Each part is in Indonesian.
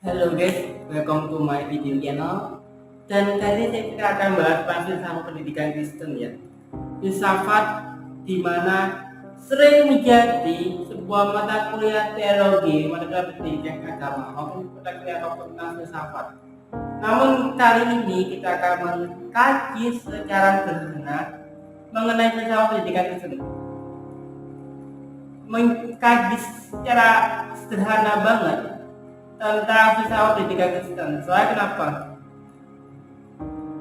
Halo guys, welcome to my video channel. Dan kali ini kita akan bahas tentang sama pendidikan Kristen ya. Filsafat di mana sering menjadi sebuah mata kuliah teologi, mata kuliah pendidikan agama, maupun mata kuliah tentang filsafat. Namun kali ini kita akan mengkaji secara sederhana mengenai filsafat pendidikan Kristen. Mengkaji secara sederhana banget tentang filsafat pendidikan Kristen. Soalnya kenapa?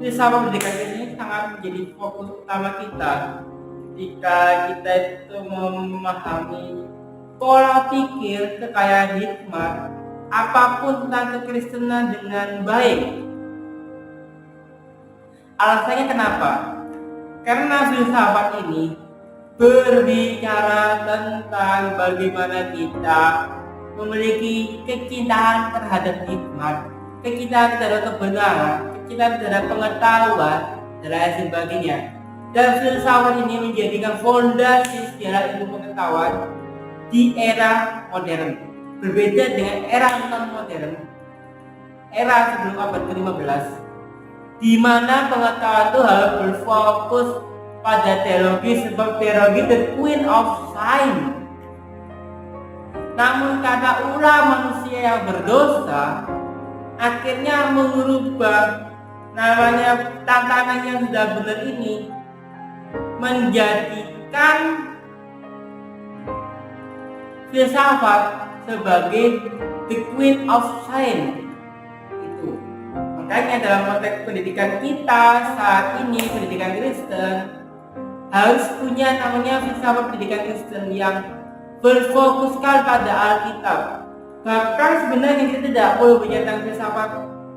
Filsafat pendidikan Kristen ini sangat menjadi fokus utama kita ketika kita itu memahami pola pikir, kekayaan hikmat, apapun tentang kekristenan dengan baik. Alasannya kenapa? Karena filsafat ini berbicara tentang bagaimana kita memiliki kecintaan terhadap hikmat, kecintaan terhadap kebenaran, kecintaan terhadap pengetahuan, dan lain sebagainya. Dan filsafat ini menjadikan fondasi sejarah ilmu pengetahuan di era modern. Berbeda dengan era non-modern, era sebelum abad ke-15, di mana pengetahuan itu harus berfokus pada teologi, sebab teologi the queen of science. Namun karena ulah manusia yang berdosa akhirnya mengubah namanya tatanan yang sudah benar ini menjadikan filsafat sebagai the queen of science. Itu makanya dalam konteks pendidikan kita saat ini, pendidikan Kristen harus punya namanya filsafat pendidikan Kristen yang berfokuskan pada Alkitab. Bahkan sebenarnya kita tidak perlu bicara tentang filsafat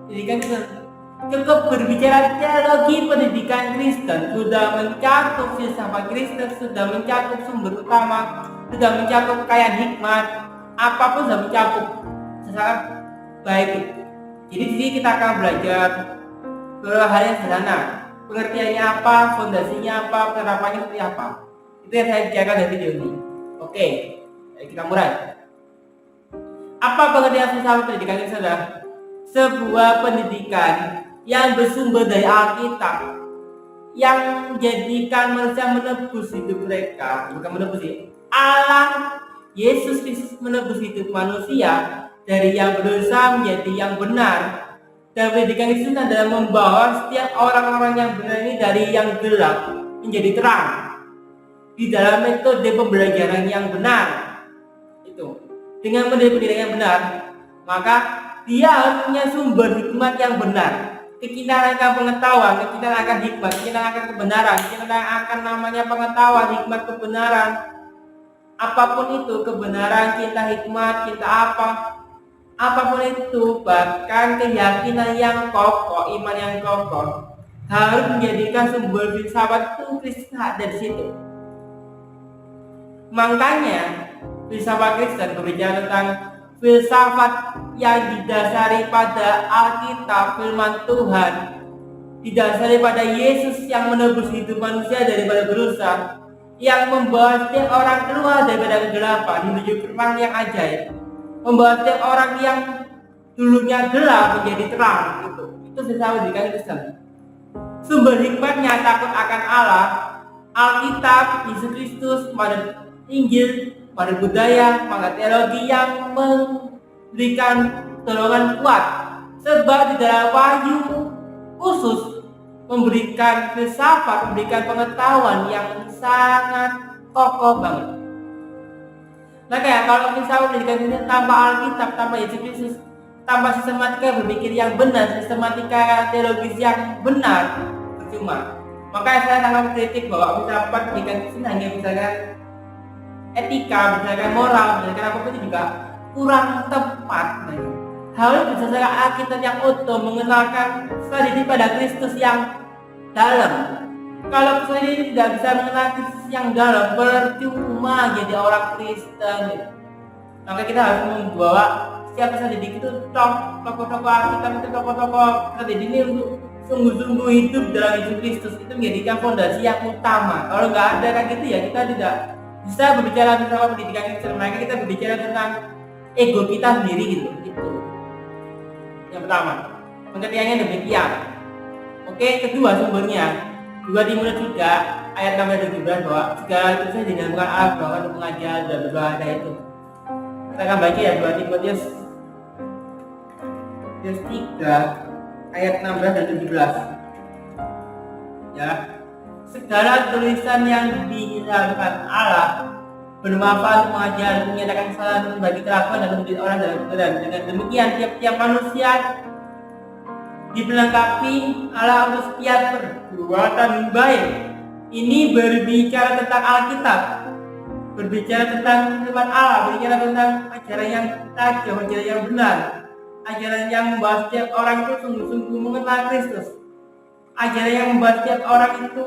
pendidikan Kristen, cukup berbicara teologi pendidikan Kristen sudah mencakup filsafat Kristen, sudah mencakup sumber utama, sudah mencakup kekayaan hikmat, apapun sudah mencakup sangat baik. Jadi di sini kita akan belajar hal yang sederhana, pengertiannya apa, fondasinya apa, penerapannya seperti apa. Itu yang saya bicarakan dari video ini. Oke, kita mulai. Apa pengertian filsafat pendidikan Kristen? Adalah sebuah pendidikan yang bersumber dari Alkitab, yang menjadikan manusia menebus hidup mereka, bukan menebus Allah Yesus Kristus menebus hidup manusia dari yang berdosa menjadi yang benar. Dan pendidikan Kristen adalah membawa setiap orang-orang yang benar ini dari yang gelap menjadi terang di dalam metode pembelajaran yang benar. Itu dengan metode pendidikan yang benar, maka dia harus punya sumber hikmat yang benar, kecintaan akan pengetahuan, kecintaan akan hikmat, kecintaan akan kebenaran, kecintaan akan namanya pengetahuan, hikmat, kebenaran, apapun itu, kebenaran, cinta, hikmat, cinta apapun itu, bahkan keyakinan yang kokoh, iman yang kokoh, harus menjadikan sumber filsafat itu Kristen ada di situ. Makanya filsafat Kristen berbicara tentang filsafat yang didasari pada Alkitab, firman Tuhan, didasari pada Yesus yang menebus hidup manusia daripada berdosa, yang membawa setiap orang keluar daripada kegelapan menuju terang yang ajaib, membawa setiap orang yang dulunya gelap menjadi terang. Itu filsafat pendidikan Kristen. Sumber hikmatnya takut akan Allah, Alkitab, Yesus Kristus, pada Injil, pada budaya, pada teologi yang memberikan dorongan kuat. Sebab di dalam Wahyu khusus memberikan filsafat, memberikan pengetahuan yang sangat kokoh banget. Maka kalau filsafat pendidikan ini tanpa Alkitab, tanpa Yesus Kristus, tanpa sistematika berpikir yang benar, sistematika teologis yang benar, percuma. Maka saya sangat kritik bahwa filsafat pendidikan Kristen hanya misalkan etika, misalkan moral, misalkan apapun itu juga kurang tepat. Harus berdasarkan Alkitab yang utuh, mengenalkan studi pada Kristus yang dalam. Kalau studi tidak bisa mengenal Kristus yang dalam, percuma jadi orang Kristen. Maka kita harus membawa setiap studi itu tokoh-tokoh Alkitab, itu tokoh-tokoh studi ini untuk sungguh-sungguh hidup dalam Yesus Kristus, itu menjadikan fondasi yang utama. Kalau nggak ada kayak gitu ya kita tidak bisa berbicara tentang pendidikan Kristen. Maka kita berbicara tentang ego kita sendiri gitu. Yang pertama, pengertiannya demikian. Oke, kedua sumbernya 2 Timotius 3 ayat 6-17 bahwa segala itu dinamakan Allah bahwa untuk mengajar dan berbahasa itu. Kita akan baca ya 2 Timotius 3 ayat 16 dan 17. Ya. Segala tulisan yang dihilangkan Allah bermanfaat untuk mengajar, menyatakan kesalahan, membagi kelakuan dan mendidik orang dalam kebenaran. Dengan demikian tiap-tiap manusia dilengkapi Allah untuk setiap perbuatan baik. Ini berbicara tentang Alkitab, berbicara tentang firman Allah, berbicara tentang ajaran yang tajam, ajaran yang benar, ajaran yang membuat setiap orang itu sungguh-sungguh mengenal Kristus, ajaran yang membuat setiap orang itu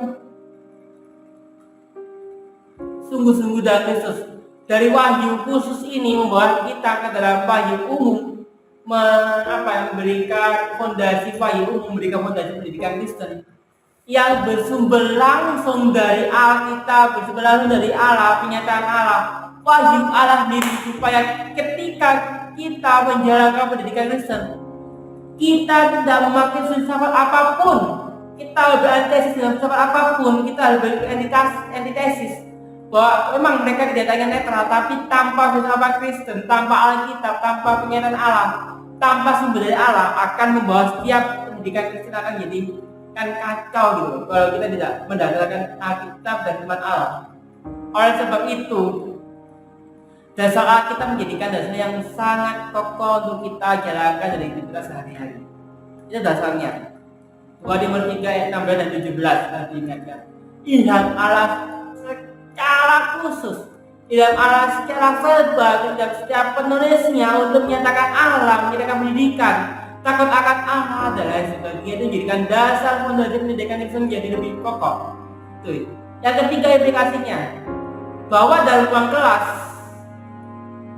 sungguh-sungguh dalam Kristus. Dari wahyu khusus ini membawa kita ke dalam wahyu umum, memberikan fondasi wahyu umum, memberikan fondasi pendidikan Kristen yang bersumber langsung dari Alkitab, bersumber langsung dari Allah, penyataan Allah, wahyu Allah sendiri, supaya ketika kita menjalankan pendidikan Kristen, kita tidak memakai filsafat apapun, kita berantitesis dengan filsafat apapun, kita berantitesis bahwa memang mereka kedatangan netral, tapi tanpa filsafat Kristen, tanpa Alkitab, tanpa penyataan Allah, tanpa sumber dari Allah, akan membawa setiap pendidikan Kristen akan jadi kan kacau gitu kalau kita tidak mendasarkan Alkitab dan firman Allah. Oleh sebab itu, dasar Alkitab menjadikan dasar yang sangat kokoh untuk kita jalankan dari hidup kita sehari-hari. Itu dasarnya. 2 Timotius 3 ayat 16 dan 17 harus diingatkan. Ilham Allah secara khusus, ilham Allah secara verbal terhadap setiap penulisnya untuk menyatakan Allah, menyatakan pendidikan, takut akan Allah adalah sebagian itu menjadikan dasar fondasi pendidikan itu menjadi lebih kokoh. Tuh. Yang ketiga implikasinya, bahwa dalam ruang kelas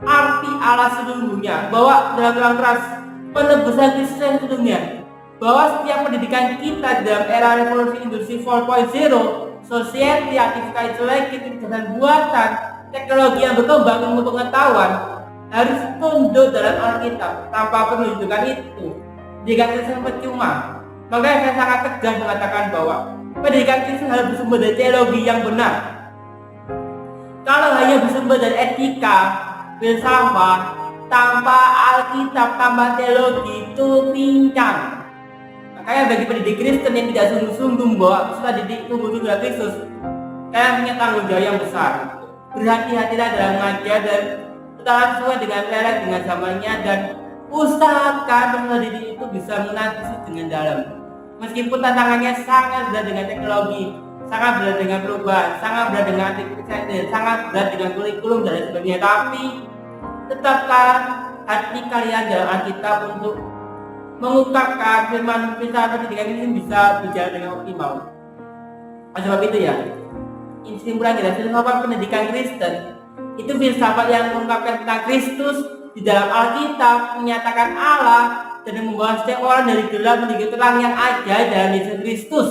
arti Allah sesungguhnya, bahwa dalam ruang kelas penebusan Kristus yang sesungguhnya, bahwa setiap pendidikan kita dalam era revolusi industri 4.0, society, aktivitas intelektual, kecerdasan buatan, teknologi yang berkembang, ilmu pengetahuan harus tunduk dalam Alkitab. Tanpa penunjukan itu, pendidikan Kristen percuma. Makanya saya sangat tegas mengatakan bahwa pendidikan Kristen harus bersumber dari teologi yang benar. Kalau hanya bersumber dari etika, filsafat, tanpa Alkitab, tanpa teologi, itu pincang. Makanya bagi pendidik Kristen yang tidak sungguh-sungguh bahwa setelah didik sungguh-sungguh dari Kristus, kalian punya tanggung jawab yang besar. Berhati-hatilah dalam mengajar dan tetap sesuai dengan relate dengan zamannya, dan usahakan peserta didik itu bisa mengenal Kristus dengan dalam. Meskipun tantangannya sangat berat dengan teknologi, sangat berat dengan perubahan, sangat berat dengan artificial, sangat berat dengan kurikulum dan sebagainya, tapi tetapkan hati kalian dalam Alkitab untuk mengungkapkan firman pendidikan ini bisa berjalan dengan optimal. Oleh sebab itu ya, kesimpulan kita, filsafat pendidikan Kristen itu filsafat yang mengungkapkan tentang Kristus di dalam Alkitab, menyatakan Allah, dan membawa setiap orang dari gelap menuju terang yang ada dalam Yesus Kristus.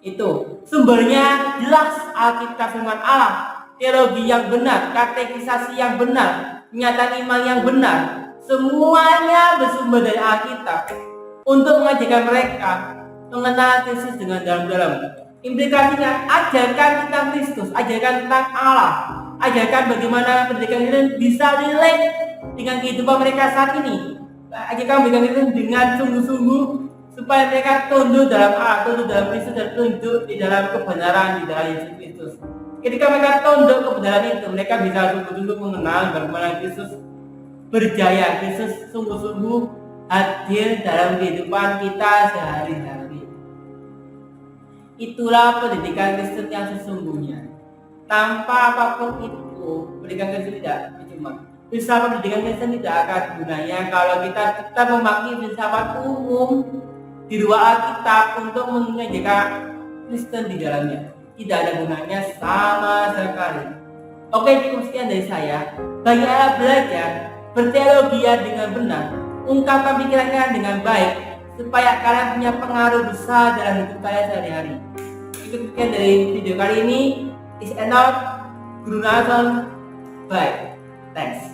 Itu sumbernya jelas, Alkitab firman Allah, teologi yang benar, katekisasi yang benar, penyataan iman yang benar, semuanya bersumber dari Alkitab untuk mengajarkan mereka mengenal Kristus dengan dalam-dalam. Implikasinya, ajarkan tentang Kristus, ajarkan tentang Allah, ajarkan bagaimana pendidikan ini bisa relate dengan kehidupan mereka saat ini. Ajarkan pendidikan itu dengan sungguh-sungguh supaya mereka tunduk dalam Allah, tunduk dalam Kristus, dan tunduk di dalam kebenaran di dalam Yesus Kristus. Ketika mereka tunduk kebenaran itu, mereka bisa sungguh-sungguh mengenal bagaimana Kristus berjaya, Kristus sungguh-sungguh hadir dalam kehidupan kita sehari-hari. Itulah pendidikan Kristen yang sesungguhnya. Tanpa apapun itu, pendidikan Kristen tidak percuma. Filsafat pendidikan Kristen tidak akan gunanya kalau kita tetap memakai filsafat umum di luar Alkitab untuk mengajarkan Kristen di dalamnya. Tidak ada gunanya sama sekali. Oke, cukup sekian dari saya. Banyaklah belajar, berteologi dengan benar, ungkapkan pikiran kalian dengan baik, supaya kalian punya pengaruh besar dalam hidup kalian sehari-hari. Itu sekian dari video kali ini. Is enough. Guru Nathan. Bye. Thanks.